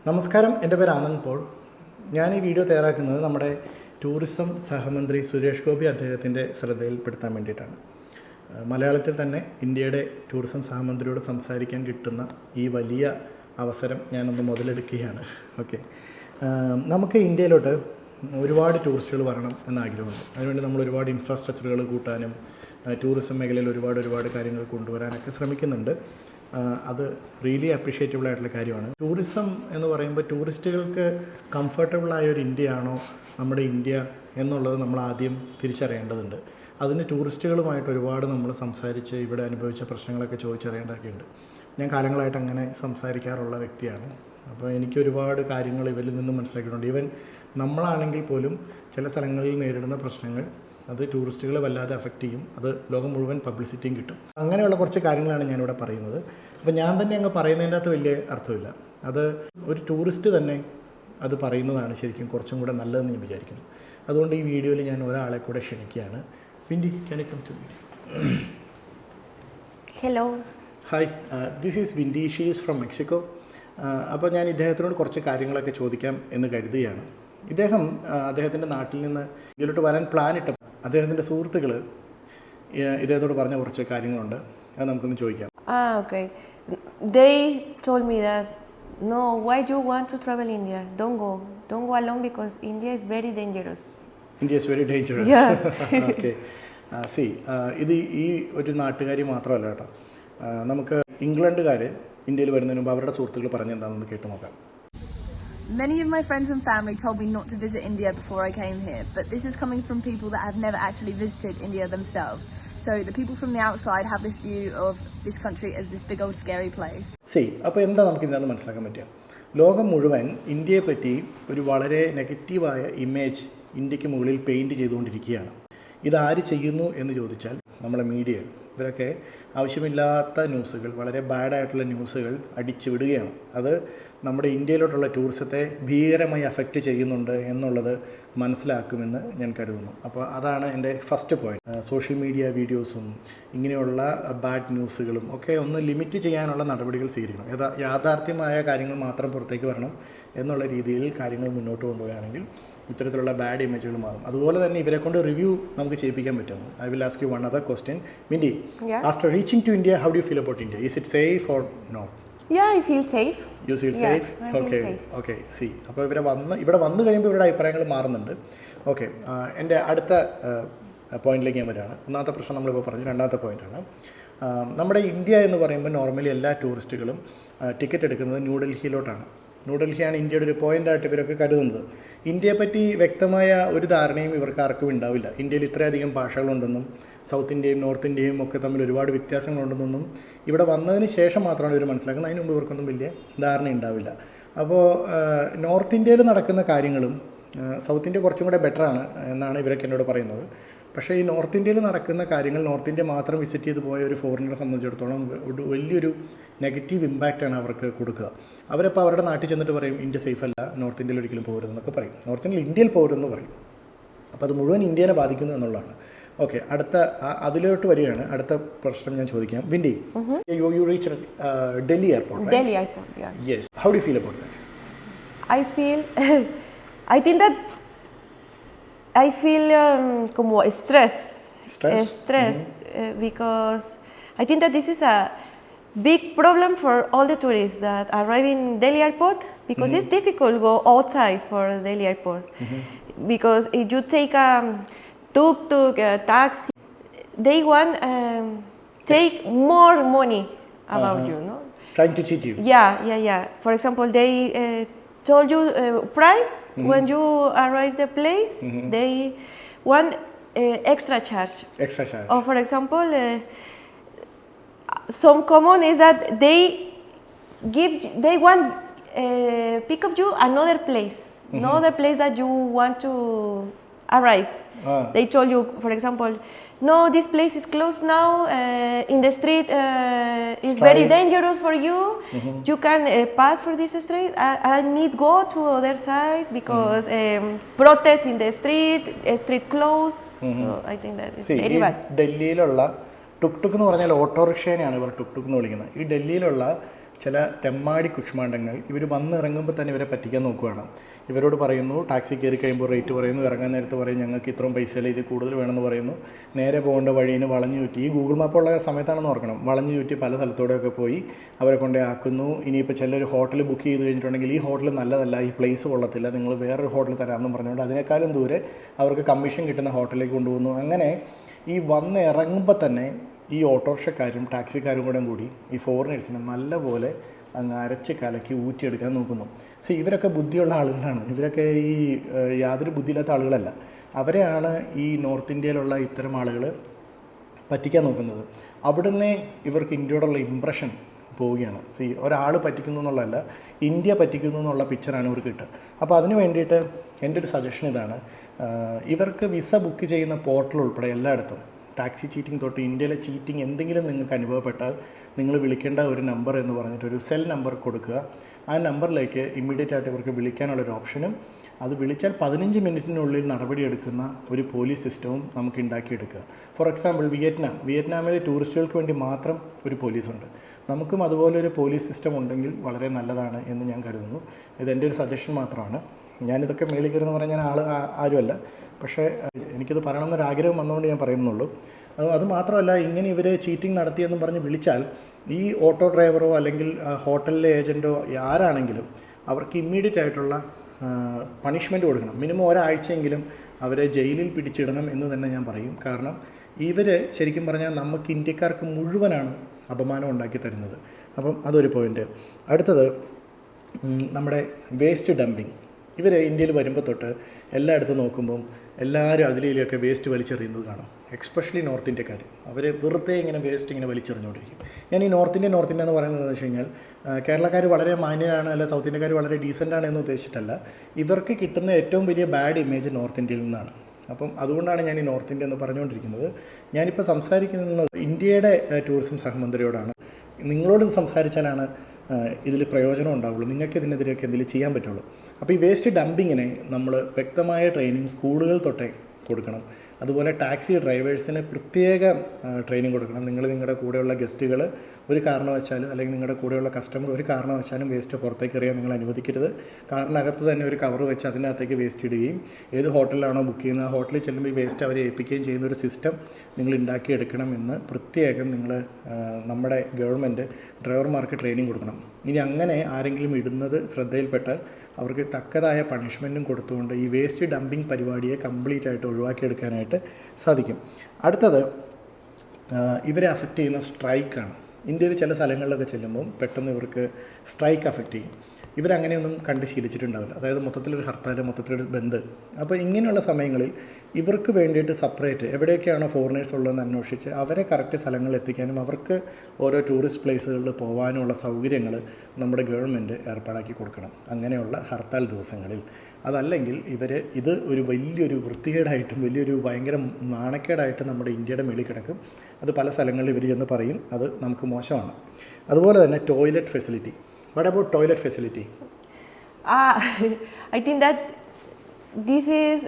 നമസ്കാരം, എൻ്റെ പേര് ആനന്ദ് പോൾ. ഞാൻ ഈ വീഡിയോ തയ്യാറാക്കുന്നത് നമ്മുടെ ടൂറിസം സഹമന്ത്രി സുരേഷ് ഗോപി അദ്ദേഹത്തിൻ്റെ ശ്രദ്ധയിൽപ്പെടുത്താൻ വേണ്ടിയിട്ടാണ്. മലയാളത്തിൽ തന്നെ ഇന്ത്യയുടെ ടൂറിസം സഹമന്ത്രിയോട് സംസാരിക്കാൻ കിട്ടുന്ന ഈ വലിയ അവസരം ഞാനൊന്ന് മുതലെടുക്കുകയാണ്. ഓക്കെ, നമുക്ക് ഇന്ത്യയിലോട്ട് ഒരുപാട് ടൂറിസ്റ്റുകൾ വരണം എന്ന ആഗ്രഹമുണ്ട്. അതിനുവേണ്ടി നമ്മൾ ഒരുപാട് ഇൻഫ്രാസ്ട്രക്ചറുകൾ കൂട്ടാനും ടൂറിസം മേഖലയിൽ ഒരുപാട് കാര്യങ്ങൾ കൊണ്ടുവരാനൊക്കെ ശ്രമിക്കുന്നുണ്ട്. അത് റിയലി അപ്രീഷിയേറ്റബിൾ ആയിട്ടുള്ള കാര്യമാണ്. ടൂറിസം എന്ന് പറയുമ്പോൾ ടൂറിസ്റ്റുകൾക്ക് കംഫർട്ടബിളായ ഒരു ഇന്ത്യയാണോ നമ്മുടെ ഇന്ത്യ എന്നുള്ളത് നമ്മൾ ആദ്യം തിരിച്ചറിയേണ്ടതുണ്ട്. അതിന് ടൂറിസ്റ്റുകളുമായിട്ട് ഒരുപാട് നമ്മൾ സംസാരിച്ച് ഇവിടെ അനുഭവിച്ച പ്രശ്നങ്ങളൊക്കെ ചോദിച്ചറിയേണ്ടതൊക്കെയുണ്ട്. ഞാൻ കാലങ്ങളായിട്ട് അങ്ങനെ സംസാരിക്കാറുള്ള വ്യക്തിയാണ്. അപ്പോൾ എനിക്ക് ഒരുപാട് കാര്യങ്ങൾ ഇവരിൽ നിന്ന് മനസ്സിലാക്കിയിട്ടുണ്ട്. ഈവൻ നമ്മളാണെങ്കിൽ പോലും ചില സ്ഥലങ്ങളിൽ നേരിടുന്ന പ്രശ്നങ്ങൾ അത് ടൂറിസ്റ്റുകളെ വല്ലാതെ അഫക്റ്റ് ചെയ്യും. അത് ലോകം മുഴുവൻ പബ്ലിസിറ്റിയും കിട്ടും. അങ്ങനെയുള്ള കുറച്ച് കാര്യങ്ങളാണ് ഞാനിവിടെ പറയുന്നത്. അപ്പോൾ ഞാൻ തന്നെ അങ്ങ് പറയുന്നതിൻ്റെ അകത്ത് വലിയ അർത്ഥമില്ല. അത് ഒരു ടൂറിസ്റ്റ് തന്നെ അത് പറയുന്നതാണ് ശരിക്കും കുറച്ചും കൂടെ നല്ലതെന്ന് ഞാൻ വിചാരിക്കുന്നു. അതുകൊണ്ട് ഈ വീഡിയോയിൽ ഞാൻ ഒരാളെ കൂടെ ക്ഷണിക്കുകയാണ്. Wendy, can you come to video? Hello, hi, this is Wendy. She is from Mexico. അപ്പോൾ ഞാൻ ഇദ്ദേഹത്തിനോട് കുറച്ച് കാര്യങ്ങളൊക്കെ ചോദിക്കാം എന്ന് കരുതുകയാണ്. അദ്ദേഹത്തിൻ്റെ നാട്ടിൽ നിന്ന് ഇതിലോട്ട് വരാൻ പ്ലാൻ ഇട്ട അദ്ദേഹത്തിൻ്റെ സുഹൃത്തുക്കൾ ഇദ്ദേഹത്തോട് പറഞ്ഞ കുറച്ച് കാര്യങ്ങളുണ്ട്. അത് നമുക്കൊന്ന് ചോദിക്കാം. okay. They told me that, no, why do you want to travel India? Don't go alone because India is very dangerous. India is very dangerous. Yeah. Okay. See, ഇത് ഈ ഒരു നാട്ടുകാരി മാത്രമല്ല കേട്ടോ. നമുക്ക് ഇംഗ്ലണ്ടുകാർ ഇന്ത്യയിൽ വരുന്നതിന് മുമ്പ് അവരുടെ സുഹൃത്തുക്കൾ പറഞ്ഞെന്താണെന്ന് കേട്ട് നോക്കാം. Many of my friends and family told me not to visit India before I came here, but this is coming from people that have never actually visited India themselves. So the people from the outside have this view of this country as this big old scary place. അപ്പോൾ എന്താ നമുക്ക് ഇതിനകത്ത് മനസ്സിലാക്കാൻ പറ്റുക? ലോകം മുഴുവൻ ഇന്ത്യയെ പറ്റി ഒരു വളരെ നെഗറ്റീവായ ഇമേജ് ഇന്ത്യക്ക് മുകളിൽ പെയിൻറ്റ് ചെയ്തുകൊണ്ടിരിക്കുകയാണ്. ഇതാര് ചെയ്യുന്നു എന്ന് ചോദിച്ചാൽ നമ്മളെ മീഡിയ, ഇവരൊക്കെ ആവശ്യമില്ലാത്ത ന്യൂസുകൾ, വളരെ ബാഡായിട്ടുള്ള ന്യൂസുകൾ അടിച്ചു വിടുകയാണ്. അത് നമ്മുടെ ഇന്ത്യയിലോട്ടുള്ള ടൂറിസത്തെ ഭീകരമായി അഫക്റ്റ് ചെയ്യുന്നുണ്ട് എന്നുള്ളത് മനസ്സിലാക്കുമെന്ന് ഞാൻ കരുതുന്നു. അപ്പോൾ അതാണ് എൻ്റെ ഫസ്റ്റ് പോയിന്റ്. സോഷ്യൽ മീഡിയ വീഡിയോസും ഇങ്ങനെയുള്ള ബാഡ് ന്യൂസുകളും ഒക്കെ ഒന്ന് ലിമിറ്റ് ചെയ്യാനുള്ള നടപടികൾ സ്വീകരിക്കണം. യാഥാർത്ഥ്യമായ കാര്യങ്ങൾ മാത്രം പുറത്തേക്ക് വരണം എന്നുള്ള രീതിയിൽ കാര്യങ്ങൾ മുന്നോട്ട് കൊണ്ടുപോവുകയാണെങ്കിൽ ഇത്തരത്തിലുള്ള ബാഡ് ഇമേജുകൾ മാറും. അതുപോലെ തന്നെ ഇവരെ കൊണ്ട് റിവ്യൂ നമുക്ക് ചെയ്യിപ്പിക്കാൻ പറ്റും. I will ask you one other question. Mindy, after reaching to India, how do you feel about India? Is it safe or not? Yeah, I feel safe. You feel Yeah, safe? I feel safe. Okay. See, അപ്പോൾ ഇവിടെ വന്നു കഴിയുമ്പോൾ ഇവരുടെ അഭിപ്രായങ്ങൾ മാറുന്നുണ്ട്. Okay, എൻ്റെ അടുത്ത പോയിന്റിലേക്ക് ഞാൻ വരികയാണ്. ഒന്നാമത്തെ പ്രശ്നം നമ്മളിപ്പോൾ പറഞ്ഞു. രണ്ടാമത്തെ പോയിന്റാണ്, നമ്മുടെ ഇന്ത്യ എന്ന് പറയുമ്പോൾ നോർമലി എല്ലാ ടൂറിസ്റ്റുകളും ടിക്കറ്റ് എടുക്കുന്നത് ന്യൂഡൽഹിയിലോട്ടാണ്. ന്യൂഡൽഹിയാണ് ഇന്ത്യയുടെ ഒരു പോയിൻ്റായിട്ട് ഇവരൊക്കെ കരുതുന്നത്. ഇന്ത്യയെപ്പറ്റി വ്യക്തമായ ഒരു ധാരണയും ഇവർക്ക് ആർക്കും ഉണ്ടാവില്ല. ഇന്ത്യയിൽ ഇത്രയധികം ഭാഷകളുണ്ടെന്നും സൗത്ത് ഇന്ത്യയും നോർത്ത് ഇന്ത്യയും ഒക്കെ തമ്മിൽ ഒരുപാട് വ്യത്യാസങ്ങളുണ്ടെന്നും ഇവിടെ വന്നതിന് ശേഷം മാത്രമാണ് ഇവർ മനസ്സിലാക്കുന്നത്. അതിന് മുമ്പ് ഇവർക്കൊന്നും വലിയ ധാരണ ഉണ്ടാവില്ല. അപ്പോൾ നോർത്ത് ഇന്ത്യയിൽ നടക്കുന്ന കാര്യങ്ങളും സൗത്ത് ഇന്ത്യ കുറച്ചും കൂടെ ബെറ്ററാണ് എന്നാണ് ഇവരൊക്കെ എന്നോട് പറയുന്നത്. പക്ഷേ ഈ നോർത്ത് ഇന്ത്യയിൽ നടക്കുന്ന കാര്യങ്ങൾ നോർത്ത് ഇന്ത്യ മാത്രം വിസിറ്റ് ചെയ്ത് പോയ ഒരു ഫോറിനറെ സംബന്ധിച്ചിടത്തോളം വലിയൊരു നെഗറ്റീവ് ഇമ്പാക്റ്റാണ് അവർക്ക് കൊടുക്കുക. അവരപ്പോൾ അവരുടെ നാട്ടിൽ ചെന്നിട്ട് പറയും ഇന്ത്യ സേഫ് അല്ല, നോർത്ത് ഇന്ത്യയിൽ ഒരിക്കലും പോകരുതെന്നൊക്കെ പറയും. നോർത്ത് ഇന്ത്യയിൽ പോകരുതെന്ന് പറയും. അപ്പോൾ അത് മുഴുവൻ ഇന്ത്യനെ ബാധിക്കുന്നു എന്നുള്ളതാണ്. ഓക്കെ, അതിലോട്ട് വരികയാണ്. അടുത്ത പ്രശ്നം ഞാൻ ചോദിക്കാം. Windy, you reach Delhi airport. Delhi airport, yeah. Yes. How do you feel about that? I feel como stress. Stress? Because I think that this is a big problem for all the tourists that arrive in Delhi airport, because it's difficult to go outside for Delhi airport. Because if you take a tuk-tuk, a taxi, they want take more money about you, no? Trying to cheat you. Yeah. For example, they told you price when you arrive the place. They want extra charge. Or for example, some common is that they want pick up you another place, another place that you want to arrive. They told you, for example, no, this place is closed now. In the street is very dangerous for you. You can pass for this street. I need go to other side because protest in the street closed. So I think that is very bad. ഡൽഹിയിലുള്ള tuk tuk എന്ന് പറഞ്ഞാൽ ഓട്ടോറിക്ഷേനെയാണ് ഇവർ tuk tuk എന്ന് വിളിക്കുന്നത്. ഈ ഡൽഹിയിലുള്ള ചില തെമ്മാടി കുഷ്മാണ്ഡങ്ങൾ ഇവർ വന്നിറങ്ങുമ്പോൾ തന്നെ ഇവരെ പറ്റിക്കാൻ നോക്കുകയാണ്. ഇവരോട് പറയുന്നു, ടാക്സി കയറി കഴിയുമ്പോൾ റേറ്റ് പറയുന്നു, ഇറങ്ങാൻ നേരത്ത് പറയും ഞങ്ങൾക്ക് ഇത്രയും പൈസയില്ല, ഇത് കൂടുതൽ വേണമെന്ന് പറയുന്നു. നേരെ പോകേണ്ട വഴിയിൽ വളഞ്ഞു ചുറ്റി, ഈ ഗൂഗിൾ മാപ്പുള്ള സമയത്താണെന്ന് ഓർക്കണം, വളഞ്ഞു ചുറ്റി പല സ്ഥലത്തോടെയൊക്കെ പോയി അവരെ കൊണ്ടേ ആക്കുന്നു. ഇനിയിപ്പോൾ ചിലർ ഹോട്ടൽ ബുക്ക് ചെയ്ത് കഴിഞ്ഞിട്ടുണ്ടെങ്കിൽ ഈ ഹോട്ടൽ നല്ലതല്ല, ഈ പ്ലേസ് കൊള്ളത്തില്ല, നിങ്ങൾ വേറൊരു ഹോട്ടൽ തരാമെന്നും പറഞ്ഞുകൊണ്ട് അതിനേക്കാളും ദൂരെ അവർക്ക് കമ്മീഷൻ കിട്ടുന്ന ഹോട്ടലിലേക്ക് കൊണ്ടുപോകുന്നു. അങ്ങനെ ഈ വന്ന് ഇറങ്ങുമ്പോൾ തന്നെ ഈ ഓട്ടോറിക്ഷക്കാരും ടാക്സിക്കാരും കൂടി ഈ ഫോറിനേഴ്സിനെ നല്ലപോലെ അങ്ങ് അരച്ച് കലക്കി ഊറ്റിയെടുക്കാൻ നോക്കുന്നു. ഇവരൊക്കെ ബുദ്ധിയുള്ള ആളുകളാണ്. ഇവരൊക്കെ ഈ യാതൊരു ബുദ്ധിയില്ലാത്ത ആളുകളല്ല. അവരെയാണ് ഈ നോർത്ത് ഇന്ത്യയിലുള്ള ഇത്തരം ആളുകൾ പറ്റിക്കാൻ നോക്കുന്നത്. അവിടുന്ന് ഇവർക്ക് ഇന്ത്യയോടുള്ള ഇമ്പ്രഷൻ പോവുകയാണ്. ഒരാൾ പറ്റിക്കുന്നു എന്നുള്ളതല്ല, ഇന്ത്യ പറ്റിക്കുന്നു എന്നുള്ള പിക്ചറാണ് ഇവർക്ക് കിട്ടുക. അപ്പോൾ അതിന് വേണ്ടിയിട്ട് എൻ്റെ ഒരു സജഷൻ ഇതാണ്, ഇവർക്ക് വിസ ബുക്ക് ചെയ്യുന്ന പോർട്ടൽ ഉൾപ്പെടെ എല്ലായിടത്തും ടാക്സി ചീറ്റിംഗ് തൊട്ട് ഇന്ത്യയിലെ ചീറ്റിംഗ് എന്തെങ്കിലും നിങ്ങൾക്ക് അനുഭവപ്പെട്ടാൽ നിങ്ങൾ വിളിക്കേണ്ട ഒരു നമ്പർ എന്ന് പറഞ്ഞിട്ട് ഒരു സെൽ നമ്പർ കൊടുക്കുക. ആ നമ്പറിലേക്ക് ഇമ്മീഡിയറ്റ് ആയിട്ട് ഇവർക്ക് വിളിക്കാനുള്ളൊരു ഓപ്ഷനും, അത് വിളിച്ചാൽ 15 മിനിറ്റിനുള്ളിൽ നടപടിയെടുക്കുന്ന ഒരു പോലീസ് സിസ്റ്റവും നമുക്ക് ഉണ്ടാക്കിയെടുക്കുക. ഫോർ എക്സാമ്പിൾ വിയറ്റ്നാമിലെ ടൂറിസ്റ്റുകൾക്ക് വേണ്ടി മാത്രം ഒരു പോലീസുണ്ട്. നമുക്കും അതുപോലെ ഒരു പോലീസ് സിസ്റ്റം ഉണ്ടെങ്കിൽ വളരെ നല്ലതാണ് എന്ന് ഞാൻ കരുതുന്നു. ഇതെൻ്റെ ഒരു സജഷൻ മാത്രമാണ്. ഞാനിതൊക്കെ മേളിൽ കയറുന്ന പറഞ്ഞാൽ ആരുമല്ല, പക്ഷേ എനിക്കത് പറയണമെന്നൊരാഗ്രഹം വന്നുകൊണ്ട് ഞാൻ പറയുന്നുള്ളൂ. അതുമാത്രമല്ല, ഇങ്ങനെ ഇവർ ചീറ്റിംഗ് നടത്തിയെന്നും പറഞ്ഞ് വിളിച്ചാൽ ഈ ഓട്ടോ ഡ്രൈവറോ അല്ലെങ്കിൽ ഹോട്ടലിലെ ഏജൻറ്റോ ആരാണെങ്കിലും അവർക്ക് ഇമ്മീഡിയറ്റ് ആയിട്ടുള്ള പണിഷ്മെൻറ്റ് കൊടുക്കണം. മിനിമം ഒരാഴ്ചയെങ്കിലും അവരെ ജയിലിൽ പിടിച്ചിടണം എന്ന് തന്നെ ഞാൻ പറയും. കാരണം ഇവർ ശരിക്കും പറഞ്ഞാൽ നമുക്ക് ഇന്ത്യക്കാർക്ക് മുഴുവനാണ് അപമാനം ഉണ്ടാക്കി തരുന്നത്. അപ്പം അതൊരു പോയിൻ്റ്. അടുത്തത് നമ്മുടെ വേസ്റ്റ് ഡംപിങ്. ഇവർ ഇന്ത്യയിൽ വരുമ്പോൾ തൊട്ട് എല്ലായിടത്തും നോക്കുമ്പം എല്ലാവരും അതിലൊക്കെ വേസ്റ്റ് വലിച്ചെറിയുന്നത് കാണാം. എക്സ്പെഷ്യലി നോർത്ത് ഇന്ത്യക്കാർ. അവർ വെറുതെ ഇങ്ങനെ വേസ്റ്റ് ഇങ്ങനെ വലിച്ചെറിഞ്ഞുകൊണ്ടിരിക്കും. ഞാൻ ഈ നോർത്ത് ഇന്ത്യ എന്ന് പറയുന്നത് വെച്ച് കഴിഞ്ഞാൽ കേരളക്കാർ വളരെ മാന്യരാണ്, അല്ല സൗത്ത് ഇന്ത്യക്കാർ വളരെ ഡീസൻ്റാണ് എന്ന് ഉദ്ദേശിച്ചിട്ടല്ല. ഇവർക്ക് കിട്ടുന്ന ഏറ്റവും വലിയ ബാഡ് ഇമേജ് നോർത്ത് ഇന്ത്യയിൽ നിന്നാണ്. അപ്പം അതുകൊണ്ടാണ് ഞാൻ ഈ നോർത്ത് ഇന്ത്യ എന്ന് പറഞ്ഞുകൊണ്ടിരിക്കുന്നത്. ഞാനിപ്പോൾ സംസാരിക്കുന്നത് ഇന്ത്യയുടെ ടൂറിസം സഹമന്ത്രിയോടാണ്. നിങ്ങളോട് സംസാരിച്ചാലാണ് ഇതിൽ പ്രയോജനം ഉണ്ടാവുള്ളൂ, നിങ്ങൾക്ക് ഇതിനെതിരെയൊക്കെ എന്തെങ്കിലും ചെയ്യാൻ പറ്റുള്ളൂ. അപ്പോൾ ഈ വേസ്റ്റ് ഡംപിങ്ങിനെ നമ്മൾ വ്യക്തമായ ട്രെയിനിങ് സ്കൂളുകൾ തൊട്ടേ കൊടുക്കണം. അതുപോലെ ടാക്സി ഡ്രൈവേഴ്സിന് പ്രത്യേക ട്രെയിനിങ് കൊടുക്കണം. നിങ്ങളുടെ കൂടെയുള്ള ഗസ്റ്റുകൾ ഒരു കാരണവശാലും, അല്ലെങ്കിൽ നിങ്ങളുടെ കൂടെയുള്ള കസ്റ്റമർ ഒരു കാരണവശാലും വേസ്റ്റ് പുറത്തേക്ക് എറിയാൻ നിങ്ങൾ അനുവദിക്കരുത്. കാറിനകത്ത് തന്നെ ഒരു കവർ വെച്ച് അതിനകത്തേക്ക് വേസ്റ്റ് ഇടുകയും, ഏത് ഹോട്ടലിലാണോ ബുക്ക് ചെയ്യുന്നത് ആ ഹോട്ടലിൽ ചെല്ലുമ്പോൾ ഈ വേസ്റ്റ് അവരെ ഏൽപ്പിക്കുകയും ചെയ്യുന്ന ഒരു സിസ്റ്റം നിങ്ങൾ ഉണ്ടാക്കിയെടുക്കണമെന്ന് പ്രത്യേകം നമ്മുടെ ഗവൺമെൻറ് ഡ്രൈവർമാർക്ക് ട്രെയിനിങ് കൊടുക്കണം. ഇനി അങ്ങനെ ആരെങ്കിലും ഇടുന്നത് ശ്രദ്ധയിൽപ്പെട്ടാൽ അവർക്ക് തക്കതായ പണിഷ്മെൻറ്റും കൊടുത്തുകൊണ്ട് ഈ വേസ്റ്റ് ഡംപിങ് പരിപാടിയെ കംപ്ലീറ്റ് ആയിട്ട് ഒഴിവാക്കിയെടുക്കാനായിട്ട് സാധിക്കും. അടുത്തത് ഇവരെ അഫക്റ്റ് ചെയ്യുന്ന സ്ട്രൈക്കാണ്. ഇന്ത്യയിൽ ചില സ്ഥലങ്ങളിലൊക്കെ ചെല്ലുമ്പം പെട്ടെന്ന് ഇവർക്ക് സ്ട്രൈക്ക് അഫക്റ്റ് ചെയ്യും. ഇവരങ്ങനെയൊന്നും കണ്ട് ശീലിച്ചിട്ടുണ്ടാവില്ല. അതായത് മൊത്തത്തിലൊരു ഹർത്താൽ, മൊത്തത്തിലൊരു ബന്ദ്. അപ്പോൾ ഇങ്ങനെയുള്ള സമയങ്ങളിൽ ഇവർക്ക് വേണ്ടിയിട്ട് സെപ്പറേറ്റ് എവിടെയൊക്കെയാണോ ഫോറിനേഴ്സ് ഉള്ളതെന്ന് അന്വേഷിച്ച് അവരെ കറക്റ്റ് സ്ഥലങ്ങളിൽ എത്തിക്കാനും അവർക്ക് ഓരോ ടൂറിസ്റ്റ് പ്ലേസുകളിൽ പോകാനുമുള്ള സൗകര്യങ്ങൾ നമ്മുടെ ഗവൺമെൻറ് ഏർപ്പാടാക്കി കൊടുക്കണം അങ്ങനെയുള്ള ഹർത്താൽ ദിവസങ്ങളിൽ. അതല്ലെങ്കിൽ ഇത് ഒരു വലിയൊരു വൃത്തികേടായിട്ടും വലിയൊരു ഭയങ്കര നാണക്കേടായിട്ട് നമ്മുടെ ഇന്ത്യയുടെ മേളിൽ കിടക്കും. അത് പല സ്ഥലങ്ങളിൽ ഇവർ ചെന്ന് പറയും, അത് നമുക്ക് മോശമാണ്. അതുപോലെ തന്നെ toilet facility. What about toilet facility? I think that this is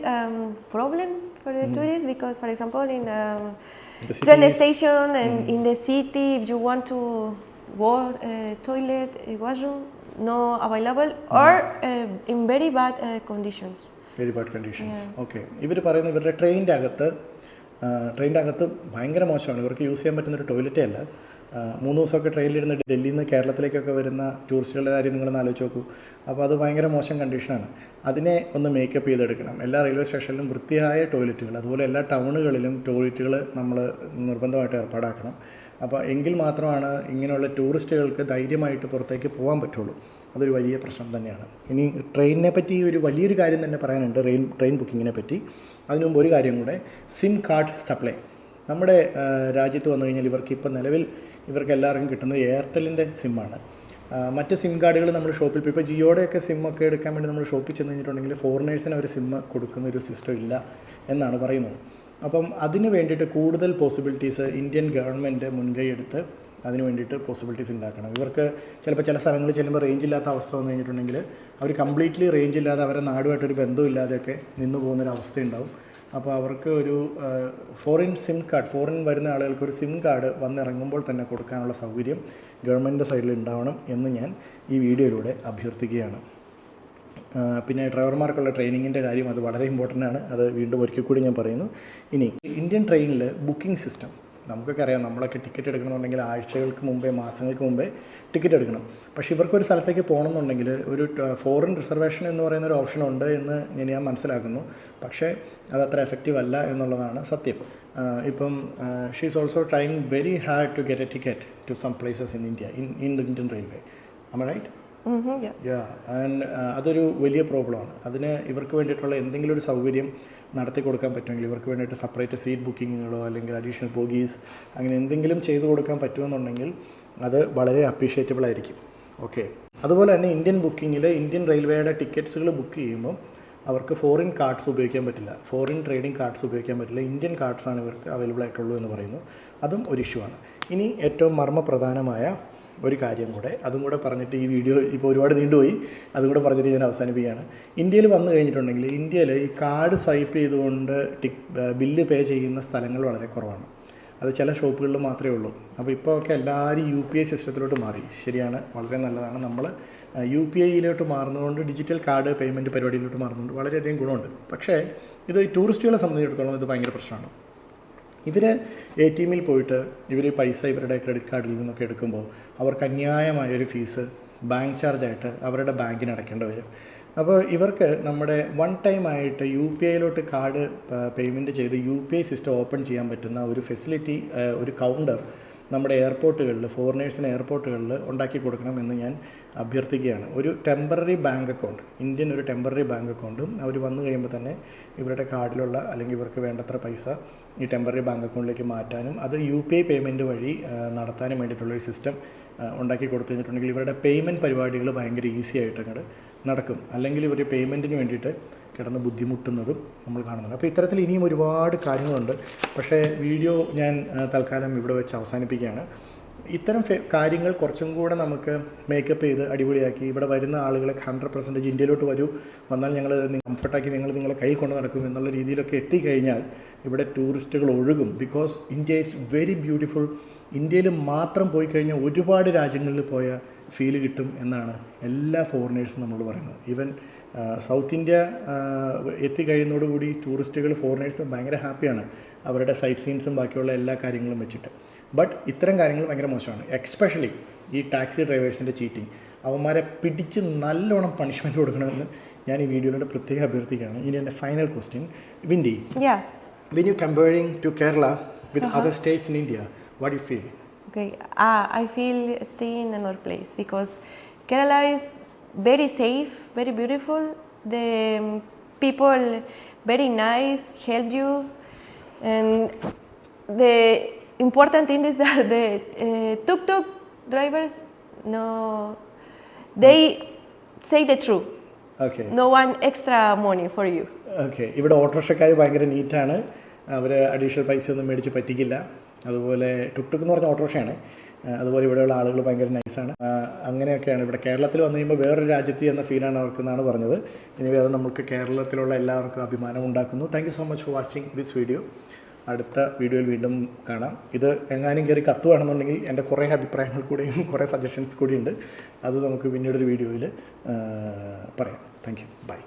problem for the tourists because, for example, in the train station and in the city, if you want to go toilet, washroom, no available or in very bad conditions. Very bad conditions. Okay. ഇവർ പറയുന്നത് ഇവരുടെ ട്രെയിനിൻ്റെ അകത്ത് ഭയങ്കര മോശമാണ്. ഇവർക്ക് use ചെയ്യാൻ പറ്റുന്നൊരു ടോയ്ലറ്റേ അല്ല. 3 ദിവസമൊക്കെ ട്രെയിനിലിരുന്ന് ഡൽഹിയിൽ നിന്ന് കേരളത്തിലേക്കൊക്കെ വരുന്ന ടൂറിസ്റ്റുകളുടെ കാര്യം നിങ്ങളൊന്ന് ആലോചിച്ച് നോക്കൂ. അപ്പോൾ അത് ഭയങ്കര മോശം കണ്ടീഷനാണ്. അതിനെ ഒന്ന് മേക്കപ്പ് ചെയ്തെടുക്കണം. എല്ലാ റെയിൽവേ സ്റ്റേഷനിലും വൃത്തിയായ ടോയ്ലറ്റുകൾ, അതുപോലെ എല്ലാ ടൗണുകളിലും ടോയ്ലറ്റുകൾ നമ്മൾ നിർബന്ധമായിട്ട് ഏർപ്പാടാക്കണം. അപ്പോൾ എങ്കിൽ മാത്രമാണ് ഇങ്ങനെയുള്ള ടൂറിസ്റ്റുകൾക്ക് ധൈര്യമായിട്ട് പുറത്തേക്ക് പോകാൻ പറ്റുള്ളൂ. അതൊരു വലിയ പ്രശ്നം തന്നെയാണ്. ഇനി ട്രെയിനിനെ പറ്റി ഒരു വലിയൊരു കാര്യം തന്നെ പറയാനുണ്ട്, ട്രെയിൻ ബുക്കിങ്ങിനെ പറ്റി. അതിനു മുമ്പ് ഒരു കാര്യം കൂടെ, സിം കാർഡ് സപ്ലൈ. നമ്മുടെ രാജ്യത്ത് വന്നു കഴിഞ്ഞാൽ നിലവിൽ ഇവർക്ക് എല്ലാവർക്കും കിട്ടുന്നത് എയർടെല്ലിൻ്റെ സിമ്മാണ്. മറ്റ് സിം കാർഡുകൾ നമ്മൾ ഷോപ്പിൽ ഇപ്പോൾ ജിയോയുടെയൊക്കെ സിമ്മൊക്കെ എടുക്കാൻ വേണ്ടി നമ്മൾ ഷോപ്പിൽ ചെന്ന് കഴിഞ്ഞിട്ടുണ്ടെങ്കിൽ ഫോറിനേഴ്സിന് അവർ സിമ്മ് കൊടുക്കുന്ന ഒരു സിസ്റ്റം ഇല്ല എന്നാണ് പറയുന്നത്. അപ്പം അതിന് വേണ്ടിയിട്ട് കൂടുതൽ പോസിബിലിറ്റീസ് ഇന്ത്യൻ ഗവൺമെൻറ് മുൻകൈ എടുത്ത് അതിന് വേണ്ടിയിട്ട് പോസിബിലിറ്റീസ് ഉണ്ടാക്കണം. ഇവർക്ക് ചിലപ്പോൾ ചില സ്ഥലങ്ങളിൽ ചെല്ലുമ്പോൾ റേഞ്ച് ഇല്ലാത്ത അവസ്ഥ വന്നു കഴിഞ്ഞിട്ടുണ്ടെങ്കിൽ അവർ കംപ്ലീറ്റ്ലി റേഞ്ച് ഇല്ലാതെ അവരെ നാടുമായിട്ടൊരു ബന്ധമില്ലാതെയൊക്കെ നിന്നു പോകുന്നൊരവസ്ഥ ഉണ്ടാവും. അപ്പോൾ അവർക്ക് ഒരു ഫോറിൻ സിം കാർഡ്, ഫോറിൻ വരുന്ന ആളുകൾക്ക് ഒരു സിം കാർഡ് വന്നിറങ്ങുമ്പോൾ തന്നെ കൊടുക്കാനുള്ള സൗകര്യം ഗവൺമെൻറ്റിൻ്റെ സൈഡിൽ ഉണ്ടാവണം എന്ന് ഞാൻ ഈ വീഡിയോയിലൂടെ അഭ്യർത്ഥിക്കുകയാണ്. പിന്നെ ഡ്രൈവർമാർക്കുള്ള ട്രെയിനിങ്ങിൻ്റെ കാര്യം അത് വളരെ ഇമ്പോർട്ടൻ്റ് ആണ്. അത് വീണ്ടും ഒരിക്കൽ കൂടി ഞാൻ പറയുന്നു. ഇനി ഇന്ത്യൻ ട്രെയിനിൽ ബുക്കിംഗ് സിസ്റ്റം നമുക്കൊക്കെ അറിയാം. നമ്മളൊക്കെ ടിക്കറ്റ് എടുക്കണമെന്നുണ്ടെങ്കിൽ ആഴ്ചകൾക്ക് മുമ്പേ, മാസങ്ങൾക്ക് മുമ്പേ ടിക്കറ്റ് എടുക്കണം. പക്ഷേ ഇവർക്കൊരു സ്ഥലത്തേക്ക് പോകണമെന്നുണ്ടെങ്കിൽ ഒരു ഫോറിൻ റിസർവേഷൻ എന്ന് പറയുന്ന ഒരു ഓപ്ഷൻ ഉണ്ട് എന്ന് ഞാൻ മനസ്സിലാക്കുന്നു. പക്ഷേ അത് അത്ര എഫക്റ്റീവ് അല്ല എന്നുള്ളതാണ് സത്യം. ഇപ്പം she's also trying very hard to get a ticket to some places in India, in the Indian railway. Am I right? And അതൊരു വലിയ പ്രോബ്ലമാണ്. അതിന് ഇവർക്ക് വേണ്ടിയിട്ടുള്ള എന്തെങ്കിലും ഒരു സൗകര്യം നടത്തി കൊടുക്കാൻ പറ്റുമെങ്കിൽ, ഇവർക്ക് വേണ്ടിയിട്ട് സെപ്പറേറ്റ് സീറ്റ് ബുക്കിങ്ങുകളോ അല്ലെങ്കിൽ അഡീഷണൽ ബോഗീസ് അങ്ങനെ എന്തെങ്കിലും ചെയ്തു കൊടുക്കാൻ പറ്റുമെന്നുണ്ടെങ്കിൽ അത് വളരെ അപ്രീഷിയേറ്റബിൾ ആയിരിക്കും. ഓക്കെ. അതുപോലെ തന്നെ ഇന്ത്യൻ ബുക്കിങ്ങിൽ ഇന്ത്യൻ റെയിൽവേയുടെ ടിക്കറ്റ്സുകൾ ബുക്ക് ചെയ്യുമ്പോൾ അവർക്ക് ഫോറിൻ കാർഡ്സ് ഉപയോഗിക്കാൻ പറ്റില്ല, ഫോറിൻ ട്രേഡിംഗ് കാർഡ്സ് ഉപയോഗിക്കാൻ പറ്റില്ല. ഇന്ത്യൻ കാർഡ്സാണ് ഇവർക്ക് അവൈലബിൾ ആയിട്ടുള്ളൂ എന്ന് പറയുന്നു. അതും ഒരു ഇഷ്യൂ ആണ്. ഇനി ഏറ്റവും മർമ്മപ്രധാനമായ ഒരു കാര്യം കൂടെ, അതും കൂടെ പറഞ്ഞിട്ട് ഈ വീഡിയോ ഇപ്പോൾ ഒരുപാട് നീണ്ടുപോയി, അതും കൂടെ പറഞ്ഞിട്ട് ഞാൻ അവസാനിപ്പിക്കുകയാണ്. ഇന്ത്യയിൽ വന്നു കഴിഞ്ഞിട്ടുണ്ടെങ്കിൽ ഇന്ത്യയിൽ ഈ കാർഡ് സ്വൈപ്പ് ചെയ്തുകൊണ്ട് ബില്ല് പേ ചെയ്യുന്ന സ്ഥലങ്ങൾ വളരെ കുറവാണ്. അത് ചില ഷോപ്പുകളിൽ മാത്രമേ ഉള്ളൂ. അപ്പോൾ ഇപ്പോൾ ഒക്കെ എല്ലാവരും UPI സിസ്റ്റത്തിലോട്ട് മാറി. ശരിയാണ്, വളരെ നല്ലതാണ്. നമ്മൾ UPIയിലോട്ട് മാറുന്നതുകൊണ്ട്, ഡിജിറ്റൽ കാർഡ് പേയ്മെൻറ്റ് പരിപാടിയിലോട്ട് മാറുന്നതുകൊണ്ട് വളരെയധികം ഗുണമുണ്ട്. പക്ഷേ ഇത് ടൂറിസ്റ്റുകളെ സംബന്ധിച്ചിടത്തോളം ഇത് ഭയങ്കര പ്രശ്നമാണ്. ഇവർ ATMിൽ പോയിട്ട് ഇവർ പൈസ ഇവരുടെ ക്രെഡിറ്റ് കാർഡിൽ നിന്നൊക്കെ എടുക്കുമ്പോൾ അവർക്ക് അന്യായമായൊരു ഫീസ് ബാങ്ക് ചാർജായിട്ട് അവരുടെ ബാങ്കിന് അടയ്ക്കേണ്ടി വരും. അപ്പോൾ ഇവർക്ക് നമ്മുടെ വൺ ടൈം ആയിട്ട് UPIയിലോട്ട് കാർഡ് പേയ്മെൻറ്റ് ചെയ്ത് UPI സിസ്റ്റം ഓപ്പൺ ചെയ്യാൻ പറ്റുന്ന ഒരു ഫെസിലിറ്റി, ഒരു കൗണ്ടർ നമ്മുടെ എയർപോർട്ടുകളിൽ, ഫോറിനേഴ്സിന് എയർപോർട്ടുകളിൽ ഉണ്ടാക്കി കൊടുക്കണമെന്ന് ഞാൻ അഭ്യർത്ഥിക്കുകയാണ്. ഒരു ടെമ്പററി ബാങ്ക് അക്കൗണ്ട്, ഇന്ത്യൻ ഒരു ടെമ്പററി ബാങ്ക് അക്കൗണ്ടും അവർ വന്നു കഴിയുമ്പോൾ തന്നെ ഇവരുടെ കാർഡിലുള്ള അല്ലെങ്കിൽ ഇവർക്ക് വേണ്ടത്ര പൈസ ഈ ടെമ്പററി ബാങ്ക് അക്കൗണ്ടിലേക്ക് മാറ്റാനും അത് UPI പേയ്മെൻറ്റ് വഴി നടത്താനും വേണ്ടിയിട്ടുള്ളൊരു സിസ്റ്റം ഉണ്ടാക്കി കൊടുത്തു കഴിഞ്ഞിട്ടുണ്ടെങ്കിൽ ഇവരുടെ പേയ്മെൻറ്റ് പരിപാടികൾ ഭയങ്കര ഈസി ആയിട്ട് അങ്ങോട്ട് നടക്കും. അല്ലെങ്കിൽ ഇവർ പേയ്മെൻറ്റിന് വേണ്ടിയിട്ട് കിടന്ന് ബുദ്ധിമുട്ടുന്നതും നമ്മൾ കാണുന്നുണ്ട്. അപ്പോൾ ഇത്തരത്തിൽ ഇനിയും ഒരുപാട് കാര്യങ്ങളുണ്ട്. പക്ഷേ വീഡിയോ ഞാൻ തൽക്കാലം ഇവിടെ വെച്ച് അവസാനിപ്പിക്കുകയാണ്. ഇത്തരം കാര്യങ്ങൾ കുറച്ചും കൂടെ നമുക്ക് മേക്കപ്പ് ചെയ്ത് അടിപൊളിയാക്കി ഇവിടെ വരുന്ന ആളുകളെ 100% ഇന്ത്യയിലോട്ട് വന്നാൽ ഞങ്ങൾ കംഫർട്ടാക്കി നിങ്ങളെ കയ്യിൽ കൊണ്ട് നടക്കും എന്നുള്ള രീതിയിലൊക്കെ എത്തിക്കഴിഞ്ഞാൽ ഇവിടെ ടൂറിസ്റ്റുകൾ ഒഴുകും. Because India is very beautiful. ഇന്ത്യയിൽ മാത്രം പോയി കഴിഞ്ഞാൽ ഒരുപാട് രാജ്യങ്ങളിൽ പോയ ഫീല് കിട്ടും എന്നാണ് എല്ലാ ഫോറിനേഴ്സും നമ്മൾ പറയുന്നത്. ഈവൻ സൗത്ത് ഇന്ത്യ എത്തിക്കഴിയുന്നതോടുകൂടി ടൂറിസ്റ്റുകൾ, ഫോറിനേഴ്സ് ഭയങ്കര ഹാപ്പിയാണ് അവരുടെ സൈറ്റ് സീൻസും ബാക്കിയുള്ള എല്ലാ കാര്യങ്ങളും വെച്ചിട്ട്. ബട്ട് ഇത്തരം കാര്യങ്ങൾ ഭയങ്കര മോശമാണ്. എക്സ്പെഷ്യലി ഈ ടാക്സി ഡ്രൈവേഴ്സിൻ്റെ ചീറ്റിംഗ്, അവന്മാരെ പിടിച്ച് നല്ലോണം പണിഷ്മെൻറ്റ് കൊടുക്കണമെന്ന് ഞാൻ ഈ വീഡിയോയിലൂടെ പ്രത്യേകം അഭ്യർത്ഥിക്കുകയാണ്. ഇനി എൻ്റെ final question, windy, when you comparing to Kerala with other states in India, what do you feel? Okay, I feel stay in another place because Kerala is very safe, very beautiful. The people very nice, help you, and the important thing is that the tuk-tuk drivers, no, they say the truth. Okay. No one extra money for you. Okay. ഇവിടെ ഓട്ടോറിക്ഷക്കാർ ഭയങ്കര നീറ്റാണ്. അവർ additional പൈസ ഒന്നും മേടിച്ച് പറ്റിക്കില്ല. അതുപോലെ ടുക്ടുക്ക് എന്ന് പറഞ്ഞ ഓട്ടോറിക്ഷയാണ്. അതുപോലെ ഇവിടെയുള്ള ആളുകൾ ഭയങ്കര നൈസാണ്. അങ്ങനെയൊക്കെയാണ്. ഇവിടെ കേരളത്തിൽ വന്നു കഴിയുമ്പോൾ വേറൊരു രാജ്യത്ത് എന്ന ഫീലാണ് അവർക്കെന്നാണ് പറഞ്ഞത്. ഇനി അത് നമുക്ക് കേരളത്തിലുള്ള എല്ലാവർക്കും അഭിമാനം ഉണ്ടാക്കുന്നു. Thank you so much for watching this video. അടുത്ത വീഡിയോയിൽ വീണ്ടും കാണാം. ഇത് എങ്ങാനും കയറി കത്തുവാണെന്നുണ്ടെങ്കിൽ എൻ്റെ കുറേ അഭിപ്രായങ്ങൾ കൂടെയും കുറേ സജഷൻസ് കൂടിയുണ്ട്. അത് നമുക്ക് പിന്നീടൊരു വീഡിയോയിൽ പറയാം. Thank you. ബൈ.